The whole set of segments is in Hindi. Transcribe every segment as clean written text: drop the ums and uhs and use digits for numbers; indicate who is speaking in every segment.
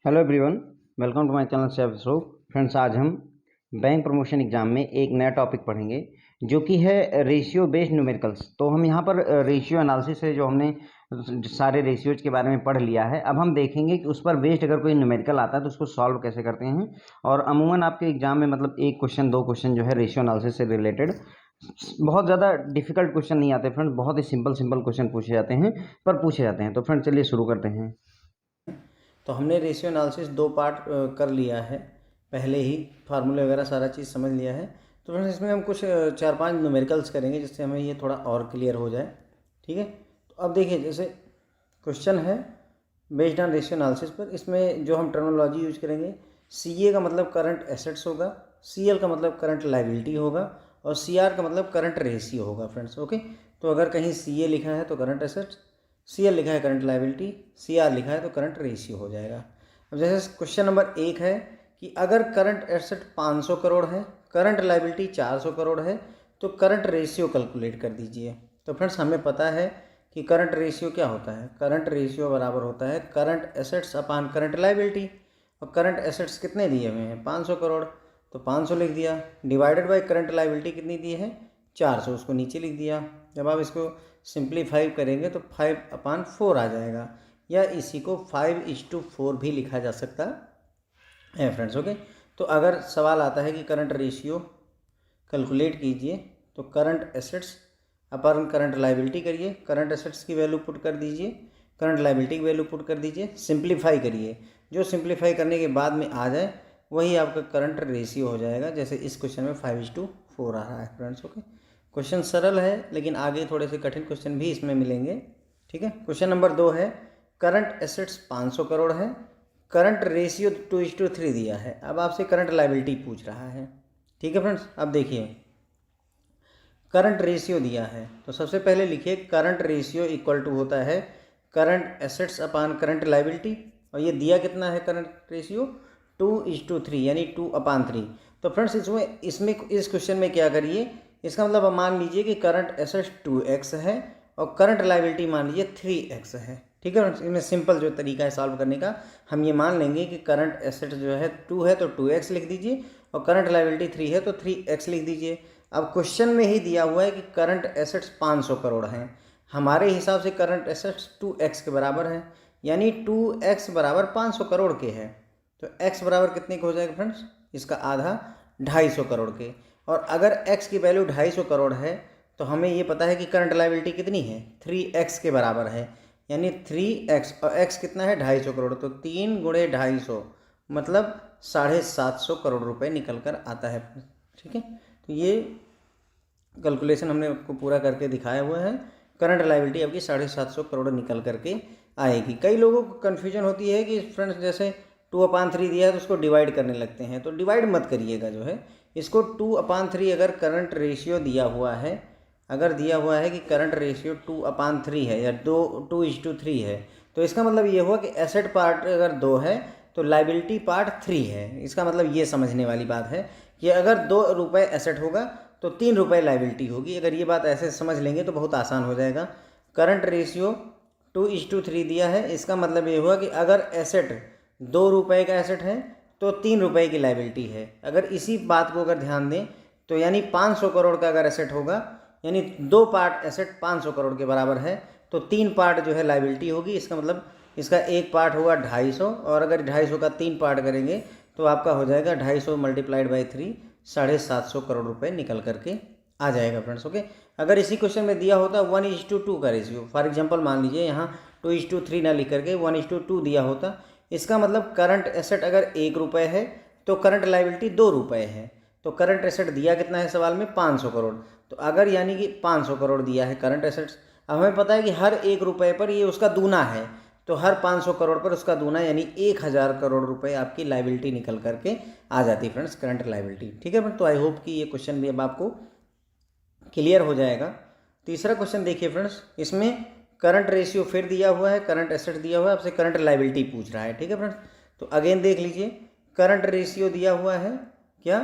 Speaker 1: Hello everyone, welcome to my channel chef so. Friends, आज हम बैंक प्रमोशन एग्जाम में एक नया टॉपिक पढ़ेंगे जो कि है रेशियो बेस्ड न्यूमेरिकल्स। तो हम यहाँ पर रेशियो एनालिसिस है जो हमने सारे रेशियोज के बारे में पढ़ लिया है। अब हम देखेंगे कि उस पर बेस्ड अगर कोई न्यूमेरिकल आता है तो उसको सॉल्व कैसे करते हैं। और अमूमन आपके एग्जाम में मतलब एक क्वेश्चन दो क्वेश्चन जो है रेशियो एनालिसिस से रिलेटेड, बहुत ज़्यादा डिफिकल्ट क्वेश्चन नहीं आते फ्रेंड्स, बहुत ही सिंपल क्वेश्चन पूछे जाते हैं पर पूछे जाते हैं। तो फ्रेंड्स चलिए शुरू करते हैं।
Speaker 2: तो हमने रेशियो एनालिसिस दो पार्ट कर लिया है, पहले ही फार्मूले वगैरह सारा चीज़ समझ लिया है। तो फ्रेंड्स इसमें हम कुछ 4-5 न्यूमेरिकल्स करेंगे जिससे हमें ये थोड़ा और क्लियर हो जाए। ठीक है, तो अब देखिए जैसे क्वेश्चन है बेस्ड ऑन रेशियो एनालिसिस पर, इसमें जो हम टर्मिनोलॉजी यूज करेंगे, CA का मतलब करंट एसेट्स होगा, CL का मतलब करंट लाइबिलिटी होगा और CR का मतलब करंट रेशियो होगा फ्रेंड्स। ओके, तो अगर कहीं CA लिखा है तो करंट एसेट्स, CL लिखा है करंट लाइबिलिटी, CR लिखा है तो करंट रेशियो हो जाएगा। अब जैसे क्वेश्चन नंबर 1 है कि अगर करंट एसेट 500 करोड़ है, करंट लाइबिलिटी 400 करोड़ है, तो करंट रेशियो कैलकुलेट कर दीजिए। तो फ्रेंड्स हमें पता है कि करंट रेशियो क्या होता है। करंट रेशियो बराबर होता है करंट एसेट्स अपान करंट लाइबिलिटी। और करंट एसेट्स कितने दिए हुए हैं, 500 करोड़, तो 500 लिख दिया, डिवाइडेड बाय करंट लाइबिलिटी कितनी दी है, 400, उसको नीचे लिख दिया। जब आप इसको सिंप्लीफाई करेंगे तो 5/4 आ जाएगा, या इसी को 5:4 भी लिखा जा सकता है फ्रेंड्स। ओके, तो अगर सवाल आता है कि करंट रेशियो कैलकुलेट कीजिए तो करंट एसेट्स अपन करंट लाइबिलिटी करिए, करंट एसेट्स की वैल्यू पुट कर दीजिए, करंट लाइबिलिटी की वैल्यू पुट कर दीजिए, सिंप्लीफाई करिए, जो सिंप्लीफाई करने के बाद में आ जाए वही आपका करंट रेशियो हो जाएगा। जैसे इस क्वेश्चन में 5:4 आ रहा है फ्रेंड्स। ओके, क्वेश्चन सरल है लेकिन आगे थोड़े से कठिन क्वेश्चन भी इसमें मिलेंगे। ठीक है, क्वेश्चन नंबर 2 है करंट एसेट्स 500 करोड़ है, करंट रेशियो 2:3 दिया है। अब आपसे करंट लाइबिलिटी पूछ रहा है। ठीक है फ्रेंड्स, अब देखिए करंट रेशियो दिया है तो सबसे पहले लिखिए करंट रेशियो इक्वल टू होता है करंट एसेट्स अपान करंट लाइबिलिटी, और ये दिया कितना है करंट रेशियो 2:3 यानी 2/3। तो फ्रेंड्स इसमें इस क्वेश्चन में क्या करिए, इसका मतलब अब मान लीजिए कि करंट एसेट्स 2x है और करंट लाइबिलिटी मान लीजिए 3x है। ठीक है फ्रेंड्स, इसमें सिंपल जो तरीका है सॉल्व करने का, हम ये मान लेंगे कि करंट एसेट जो है 2 है तो 2x लिख दीजिए और करंट लाइबिलिटी 3 है तो 3x लिख दीजिए। अब क्वेश्चन में ही दिया हुआ है कि करंट एसेट्स 500 करोड़ हैं, हमारे हिसाब से करंट एसेट्स 2x के बराबर है, यानी 2x बराबर 500 करोड़ के है। तो x बराबर कितने का हो जाएगा फ्रेंड्स, इसका आधा 250 करोड़ के। और अगर x की वैल्यू 250 करोड़ है तो हमें ये पता है कि करंट लाइबिलिटी कितनी है, 3x के बराबर है, यानी 3x, और x कितना है 250 करोड़, तो 3 × 250 मतलब 750 करोड़ रुपए निकल कर आता है। ठीक है, तो ये कैलकुलेशन हमने आपको पूरा करके दिखाया हुआ है। करंट लाइबिलिटी आपकी 750 करोड़ निकल करके आएगी। कई लोगों को कन्फ्यूजन होती है कि फ्रेंड्स जैसे 2/3 दिया है तो उसको डिवाइड करने लगते हैं, तो डिवाइड मत करिएगा। जो है इसको 2/3 अगर करंट रेशियो दिया हुआ है, अगर दिया हुआ है कि करंट रेशियो 2/3 है या 2:3 है, तो इसका मतलब ये हुआ कि एसेट पार्ट अगर 2 है तो लाइबिलिटी पार्ट 3 है। इसका मतलब ये समझने वाली बात है कि अगर 2 रुपये एसेट होगा तो 3 रुपये लाइबिलिटी होगी। अगर ये बात ऐसे समझ लेंगे तो बहुत आसान हो जाएगा। करंट रेशियो 2:3 दिया है, इसका मतलब ये हुआ कि अगर एसेट 2 रुपये का एसेट है तो 3 रुपये की लाइबिलिटी है। अगर इसी बात को अगर ध्यान दें तो यानी 500 करोड़ का अगर एसेट होगा, यानी 2 पार्ट एसेट 500 करोड़ के बराबर है, तो 3 पार्ट जो है लाइबिलिटी होगी। इसका मतलब इसका एक पार्ट होगा 250, और अगर 250 का 3 पार्ट करेंगे तो आपका हो जाएगा 250 मल्टीप्लाइड बाई 3, 750 करोड़ रुपए निकल करके आ जाएगा फ्रेंड्स। ओके, अगर इसी क्वेश्चन में दिया होता 1:2 का रेशियो, फॉर एग्जांपल मान लीजिए यहाँ 2:3 ना लिख करके 1:2 दिया होता, इसका मतलब करंट एसेट अगर 1 रुपये है तो करंट लाइबिलिटी 2 रुपये है। तो करंट एसेट दिया कितना है सवाल में, 500 करोड़। तो अगर यानी कि 500 करोड़ दिया है करंट एसेट्स, अब हमें पता है कि हर 1 रुपये पर ये उसका दूना है, तो हर 500 करोड़ पर उसका दूना यानी 1000 करोड़ रुपए आपकी लाइबिलिटी निकल करके आ जाती है फ्रेंड्स, करंट लाइबिलिटी। ठीक है फ्रेंड्स, तो आई होप कि ये क्वेश्चन भी अब आपको क्लियर हो जाएगा। तीसरा क्वेश्चन देखिए फ्रेंड्स, इसमें करंट रेशियो फिर दिया हुआ है, करंट एसेट दिया हुआ है, आपसे करंट लाइबिलिटी पूछ रहा है। ठीक है फ्रेंड्स, तो अगेन देख लीजिए करंट रेशियो दिया हुआ है क्या,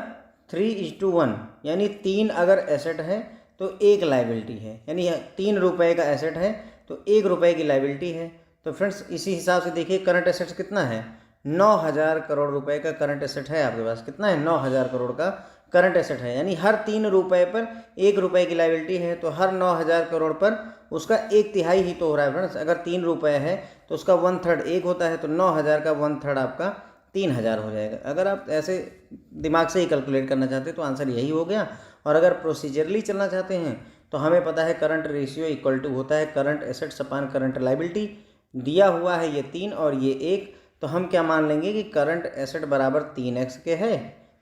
Speaker 2: 3:1, यानी 3 अगर एसेट है तो 1 लाइबिलिटी है, यानी 3 रुपये का एसेट है तो 1 रुपये की लाइबिलिटी है। तो फ्रेंड्स इसी हिसाब से देखिए करंट एसेट्स कितना है 9,000 करोड़ रुपए का करंट एसेट है आपके पास। कितना है? 9,000 करोड़ का करंट एसेट है, यानी हर 3 रुपए पर 1 रुपए की लायबिलिटी है, तो हर 9,000 करोड़ पर उसका 1/3 ही तो हो रहा है फ्रेंड्स। अगर 3 रुपए है तो उसका 1/3 1 होता है, तो 9,000 का 1/3 आपका 3,000 हो जाएगा। अगर आप ऐसे दिमाग से ही कैलकुलेट करना चाहते हैं तो आंसर यही हो गया। और अगर प्रोसीजरली चलना चाहते हैं तो हमें पता है करंट रेशियो इक्वल टू होता है करंट एसेट्स अपान करंट लायबिलिटी। दिया हुआ है ये 3 और ये 1, तो हम क्या मान लेंगे कि करंट एसेट बराबर 3x के है,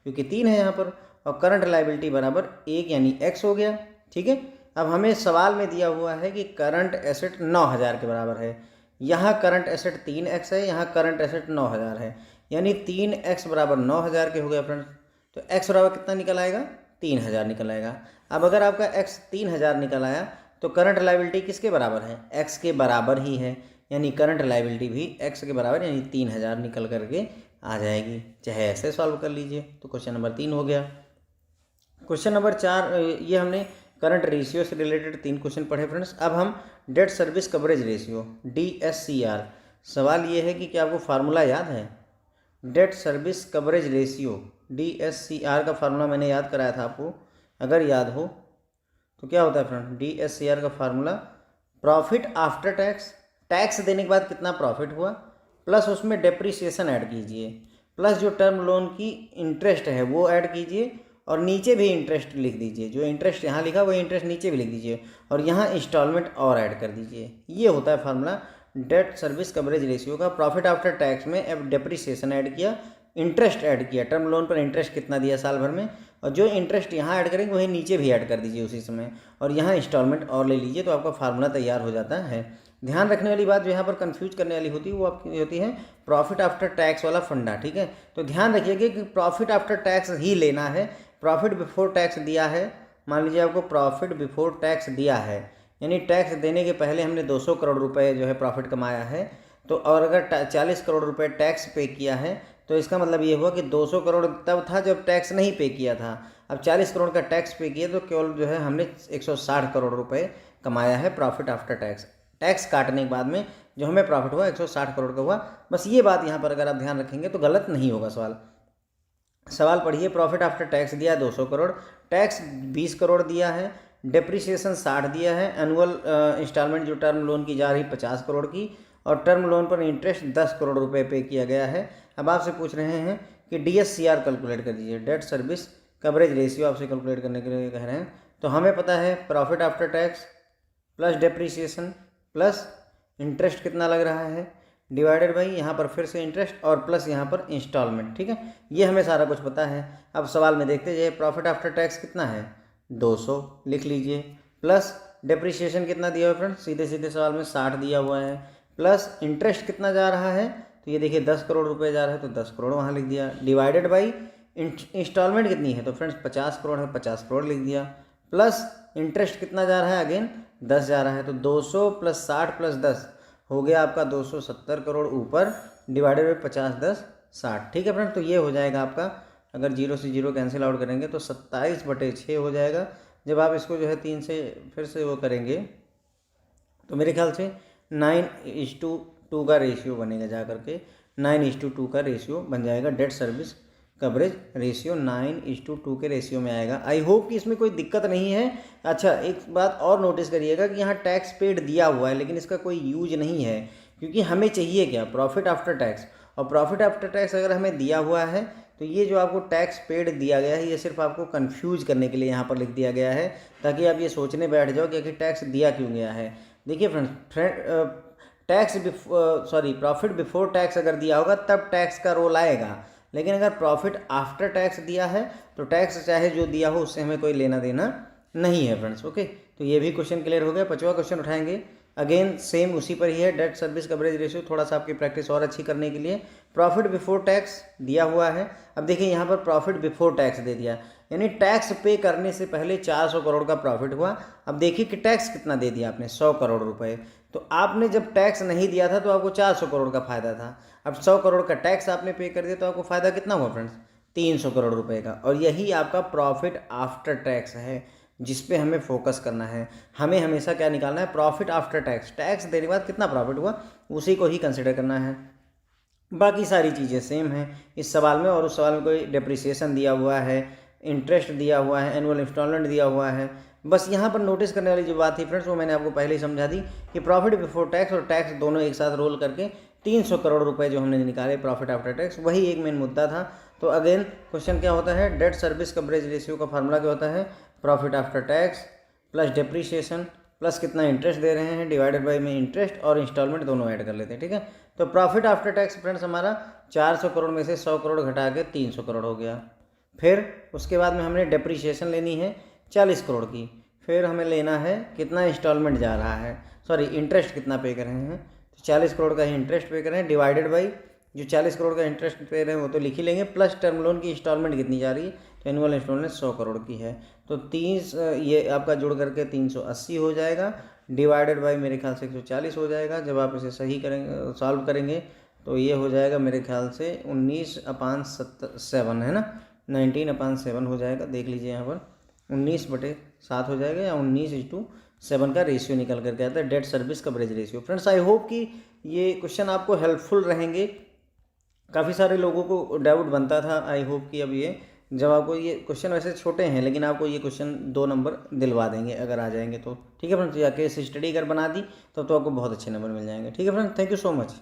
Speaker 2: क्योंकि 3 है यहाँ पर, और करंट लायबिलिटी बराबर 1 यानी x हो गया। ठीक है, अब हमें सवाल में दिया हुआ है कि करंट एसेट 9,000 के बराबर है। यहाँ करंट एसेट 3x है, यहाँ करंट एसेट 9,000 है, यानी 3x बराबर 9,000 के हो गया फ्रेंड्स। तो x बराबर कितना निकल आएगा? 3,000 निकल आएगा। अब अगर आपका x 3,000 निकल आया तो करंट लायबिलिटी किसके बराबर है? x के बराबर ही है, यानी करंट लायबिलिटी भी x के बराबर यानी 3,000 निकल करके आ जाएगी। चाहे ऐसे सॉल्व कर लीजिए। तो क्वेश्चन नंबर 3 हो गया। क्वेश्चन नंबर 4, ये हमने करंट रेशियो से रिलेटेड 3 क्वेश्चन पढ़े फ्रेंड्स। अब हम debt service coverage ratio DSCR, सवाल ये है कि क्या आपको फार्मूला याद है? Debt service coverage ratio DSCR का फार्मूला मैंने याद कराया था आपको, अगर याद हो तो क्या होता है फ्रेंड? DSCR का formula profit after tax, tax देने के बाद कितना प्रॉफिट हुआ, प्लस उसमें डेप्रिसिएशन ऐड कीजिए, प्लस जो टर्म लोन की इंटरेस्ट है वो ऐड कीजिए, और नीचे भी इंटरेस्ट लिख दीजिए। जो इंटरेस्ट यहाँ लिखा वही इंटरेस्ट नीचे भी लिख दीजिए, और यहाँ इंस्टॉलमेंट और ऐड कर दीजिए। ये होता है formula debt service coverage ratio का। प्रॉफिट आफ्टर टैक्स में अब डेप्रिसिएशन ऐड किया, इंटरेस्ट ऐड किया, टर्म लोन पर इंटरेस्ट कितना दिया साल भर में, और जो इंटरेस्ट यहाँ ऐड करेंगे वही नीचे भी ऐड कर दीजिए उसी समय, और यहाँ इंस्टॉलमेंट और ले लीजिए, तो आपका फार्मूला तैयार हो जाता है। ध्यान रखने वाली बात जो यहाँ पर कंफ्यूज करने वाली होती है वो आपकी होती है प्रॉफिट आफ्टर टैक्स वाला फंडा। ठीक है, तो ध्यान रखिएगा कि प्रॉफिट आफ्टर टैक्स ही लेना है। प्रॉफिट बिफोर टैक्स दिया है, मान लीजिए आपको प्रॉफिट बिफोर टैक्स दिया है, यानी टैक्स देने के पहले हमने 200 करोड़ रुपए जो है प्रॉफिट कमाया है, तो और अगर 40 करोड़ रुपए टैक्स पे किया है, तो इसका मतलब ये हुआ कि 200 करोड़ तब था जब टैक्स नहीं पे किया था। अब 40 करोड़ का टैक्स पे किया तो केवल जो है हमने 160 करोड़ रुपए कमाया है प्रॉफिट आफ्टर टैक्स। टैक्स काटने के बाद में जो हमें प्रॉफिट हुआ 160 करोड़ का हुआ। बस ये बात यहाँ पर अगर आप ध्यान रखेंगे तो गलत नहीं होगा सवाल। सवाल पढ़िए, प्रॉफिट आफ्टर टैक्स दिया 200 करोड़, टैक्स 20 करोड़ दिया है, डेप्रिसिएशन 60 दिया है, एनुअल इंस्टॉलमेंट जो टर्म लोन की जा रही 50 करोड़ की, और टर्म लोन पर इंटरेस्ट 10 करोड़ रुपए पे किया गया है। अब आपसे पूछ रहे हैं कि DSCR कैलकुलेट कर दीजिए, डेट सर्विस कवरेज रेशियो आपसे कैलकुलेट करने के लिए कह रहे हैं। तो हमें पता है profit after tax plus depreciation plus interest कितना लग रहा है, डिवाइडेड बाई यहाँ पर फिर से इंटरेस्ट, और प्लस यहाँ पर इंस्टॉलमेंट। ठीक है, ये हमें सारा कुछ पता है। अब सवाल में देखते जाइए, प्रॉफिट आफ्टर टैक्स कितना है? 200 लिख लीजिए, प्लस डेप्रिसिएशन कितना दिया हुआ है फ्रेंड्स? सीधे सीधे सवाल में 60 दिया हुआ है, प्लस इंटरेस्ट कितना जा रहा है? तो ये देखिए 10 करोड़ रुपए जा रहा है, तो 10 करोड़ वहाँ लिख दिया, डिवाइडेड बाई इंस्टॉलमेंट कितनी है? तो फ्रेंड्स 50 करोड़ है, 50 करोड़ लिख दिया, प्लस इंटरेस्ट कितना जा रहा है? अगेन 10 जा रहा है, तो 200 प्लस 60 प्लस 10 हो गया आपका 270 करोड़ ऊपर, डिवाइडेड बाई 50 10 60। ठीक है फ्रेंड्स, तो ये हो जाएगा आपका, अगर 0 से 0 कैंसिल आउट करेंगे तो 27/6 हो जाएगा। जब आप इसको जो है 3 से फिर से वो करेंगे तो मेरे ख्याल से 9:2 का रेशियो बनेगा, जा करके 9:2 का रेशियो बन जाएगा। डेट सर्विस कवरेज रेशियो 9:2 के रेशियो में आएगा। आई होप कि इसमें कोई दिक्कत नहीं है। अच्छा, एक बात और नोटिस करिएगा कि यहाँ टैक्स पेड दिया हुआ है लेकिन इसका कोई यूज नहीं है, क्योंकि हमें चाहिए क्या? Profit after tax. और प्रॉफिट आफ्टर टैक्स अगर हमें दिया हुआ है तो ये जो आपको टैक्स पेड दिया गया है ये सिर्फ आपको कंफ्यूज करने के लिए यहाँ पर लिख दिया गया है, ताकि आप ये सोचने बैठ जाओ कि आखिर टैक्स दिया क्यों गया है। देखिए टैक्स प्रॉफिट बिफोर टैक्स अगर दिया होगा तब टैक्स का रोल आएगा, लेकिन अगर प्रॉफिट आफ्टर टैक्स दिया है तो टैक्स चाहे जो दिया हो उससे हमें कोई लेना देना नहीं है फ्रेंड्स। ओके, तो ये भी क्वेश्चन क्लियर हो गया। 5वां क्वेश्चन उठाएंगे, अगेन सेम उसी पर ही है, डेट सर्विस कवरेज रेशियो। थोड़ा सा आपकी प्रैक्टिस और अच्छी करने के लिए प्रॉफिट बिफोर टैक्स दिया हुआ है। अब देखिए यहाँ पर प्रॉफिट बिफोर टैक्स दे दिया, यानी टैक्स पे करने से पहले 400 करोड़ का प्रॉफिट हुआ। अब देखिए कि टैक्स कितना दे दिया आपने, 100 करोड़ रुपए। तो आपने जब टैक्स नहीं दिया था तो आपको 400 करोड़ का फायदा था। अब 100 करोड़ का टैक्स आपने पे कर दिया तो आपको फायदा कितना हुआ फ्रेंड्स? 300 करोड़ रुपए का। और यही आपका प्रॉफिट आफ्टर टैक्स है जिस पे हमें फोकस करना है। हमें हमेशा क्या निकालना है? Profit after tax. टैक्स देने के बाद कितना प्रॉफिट हुआ उसी को ही कंसिडर करना है। बाकी सारी चीज़ें सेम हैं इस सवाल में, और उस सवाल में कोई डेप्रिसिएशन दिया हुआ है, इंटरेस्ट दिया हुआ है, एनुअल इंस्टॉलमेंट दिया हुआ है। बस यहाँ पर नोटिस करने वाली जो बात थी फ्रेंड्स, वो मैंने आपको पहले ही समझा दी कि प्रॉफिट बिफोर टैक्स और टैक्स दोनों एक साथ रोल करके 300 करोड़ रुपए जो हमने निकाले प्रॉफिट आफ्टर टैक्स, वही एक मेन मुद्दा था। तो अगेन क्वेश्चन क्या होता है, डेट सर्विस कवरेज रेशियो का फार्मूला क्या होता है, profit after tax plus depreciation plus कितना इंटरेस्ट दे रहे हैं डिवाइडेड बाई में इंटरेस्ट और इंस्टॉलमेंट दोनों ऐड कर लेते हैं, ठीक है। तो प्रॉफिट आफ्टर टैक्स फ्रेंड्स हमारा 400 करोड़ में से 100 करोड़ घटा के 300 करोड़ हो गया। फिर उसके बाद में हमने डिप्रिसिएशन लेनी है 40 करोड़ की। फिर हमें लेना है कितना इंस्टॉलमेंट जा रहा है, सॉरी इंटरेस्ट कितना पे कर रहे हैं, तो 40 करोड़ का ही इंटरेस्ट पे कर रहे हैं डिवाइडेड बाई जो 40 करोड़ का इंटरेस्ट पे रहे हैं वो तो लिख ही लेंगे, प्लस टर्म लोन की इंस्टॉलमेंट कितनी जा रही है, तो एनुअल इंस्टॉलमेंट 100 करोड़ की है। तो 30 ये आपका जुड़ करके 380 हो जाएगा डिवाइडेड बाई मेरे ख्याल से 140 हो जाएगा। जब आप इसे सही करेंगे सॉल्व करेंगे तो ये हो जाएगा मेरे ख्याल से 19/7 है ना, 19/7 हो जाएगा। देख लीजिए यहाँ पर 19/7 हो जाएगा या 19:7 का रेशियो निकल करके आता है debt service coverage ratio. Friends I hope कि ये क्वेश्चन आपको हेल्पफुल रहेंगे। काफ़ी सारे लोगों को डाउट बनता था, आई होप कि अब ये जब आपको ये क्वेश्चन वैसे छोटे हैं लेकिन आपको ये क्वेश्चन 2 नंबर दिलवा देंगे अगर आ जाएंगे तो, ठीक है फ्रेंड्स। या केस स्टडी अगर बना दी तो आपको बहुत अच्छे नंबर मिल जाएंगे, ठीक है friends. Thank you so much.